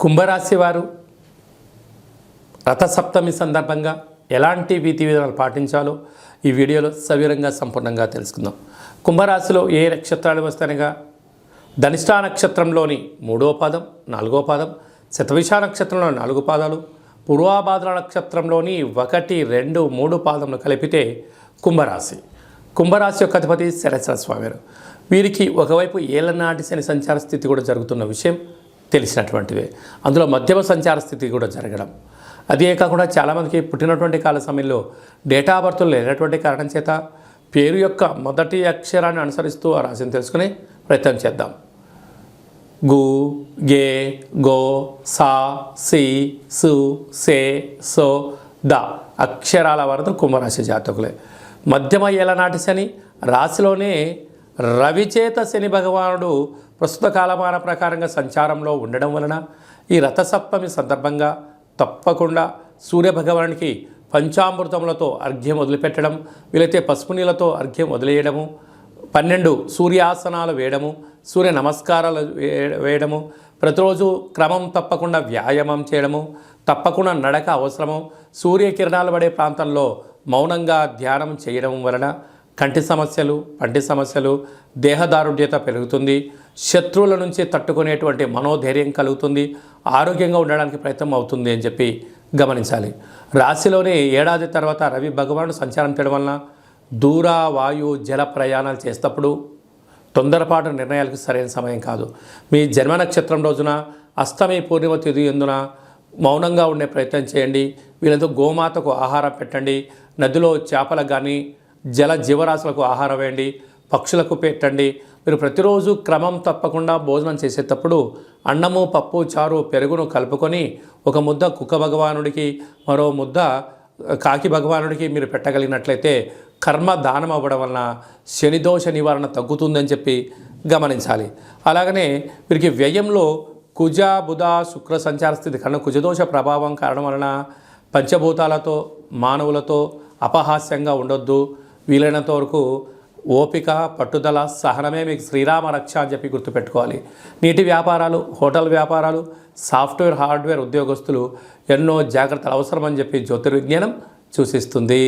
కుంభరాశి వారు రథసప్తమి సందర్భంగా ఎలాంటి విధి విధానాలు పాటించాలో ఈ వీడియోలో సవివరంగా సంపూర్ణంగా తెలుసుకుందాం. కుంభరాశిలో ఏ నక్షత్రాలు వస్తాయనగా ధనిష్ఠా నక్షత్రంలోని 3వ పాదం, 4వ పాదం, శతభిష నక్షత్రంలో 4 పాదాలు, పూర్వాభాద్ర నక్షత్రంలోని 1, 2, 3 పాదములు కలిపితే కుంభరాశి. కుంభరాశి యొక్క అధిపతి శనేశ్వర స్వామి వారు. వీరికి ఒకవైపు ఏళ్ళనాటి శని సంచార స్థితి కూడా జరుగుతున్న విషయం తెలిసినటువంటివే. అందులో మధ్యమ సంచార స్థితి కూడా జరగడం, అదే కాకుండా చాలామందికి పుట్టినటువంటి కాల సమయంలో డేటా ఆఫ్ బర్త్లు లేనటువంటి కారణం చేత పేరు యొక్క మొదటి అక్షరాన్ని అనుసరిస్తూ ఆ రాశిని తెలుసుకునే ప్రయత్నం చేద్దాం. గు, గే, గో, సా, సి, సు, సే, సో, ద అక్షరాల వరకు కుంభరాశి జాతకులే. మధ్యమ ఏళ్ళనాటి శని రాశిలోనే రవిచేత శని భగవానుడు ప్రస్తుత కాలమాన ప్రకారంగా సంచారంలో ఉండడం వలన ఈ రథసప్తమి సందర్భంగా తప్పకుండా సూర్యభగవానికి పంచామృతములతో అర్ఘ్యం వదిలిపెట్టడం, వీలైతే పసుపు నీళ్ళతో అర్ఘ్యం వదిలేయడము, 12 సూర్యాసనాలు వేయడము, సూర్య నమస్కారాలు వేయడము, ప్రతిరోజు క్రమం తప్పకుండా వ్యాయామం చేయడము, తప్పకుండా నడక అవసరము, సూర్యకిరణాలు పడే ప్రాంతంలో మౌనంగా ధ్యానం చేయడం వలన కంటి సమస్యలు, పంటి సమస్యలు, దేహదారుఢ్యత పెరుగుతుంది, శత్రువుల నుంచి తట్టుకునేటువంటి మనోధైర్యం కలుగుతుంది, ఆరోగ్యంగా ఉండడానికి ప్రయత్నం అవుతుంది అని చెప్పి గమనించాలి. రాశిలోనే ఏడాది తర్వాత రవి భగవానుడు సంచారం చేయడం వలన దూర, వాయు, జల ప్రయాణాలు చేసేటప్పుడు తొందరపాటు నిర్ణయాలకు సరైన సమయం కాదు. మీ జన్మ నక్షత్రం రోజున అష్టమి పూర్ణిమ తిథి ఎందున మౌనంగా ఉండే ప్రయత్నం చేయండి. వీళ్ళతో గోమాతకు ఆహారం పెట్టండి, నదిలో చేపలకు కానీ జల జీవరాశులకు ఆహారం వేయండి, పక్షులకు పెట్టండి. మీరు ప్రతిరోజు క్రమం తప్పకుండా భోజనం చేసేటప్పుడు అన్నము, పప్పు, చారు, పెరుగును కలుపుకొని ఒక ముద్ద కుక్క భగవానుడికి, మరో ముద్ద కాకి భగవానుడికి మీరు పెట్టగలిగినట్లయితే కర్మ దానం అవ్వడం వలన శనిదోష నివారణ తగ్గుతుందని చెప్పి గమనించాలి. అలాగనే వీరికి వ్యయంలో కుజ, బుధ, శుక్ర సంచార స్థితి కన్నా కుజదోష ప్రభావం కారణం వలన పంచభూతాలతో, మానవులతో అపహాస్యంగా ఉండొద్దు. వీలైనంత వరకు ఓపిక, పట్టుదల, సహనమే మీకు శ్రీరామ రక్ష అని చెప్పి గుర్తుపెట్టుకోవాలి. నీటి వ్యాపారాలు, హోటల్ వ్యాపారాలు, సాఫ్ట్వేర్, హార్డ్వేర్ ఉద్యోగస్తులు ఎన్నో జాగ్రత్తలు అవసరమని చెప్పి జ్యోతిర్విజ్ఞానం సూచిస్తుంది.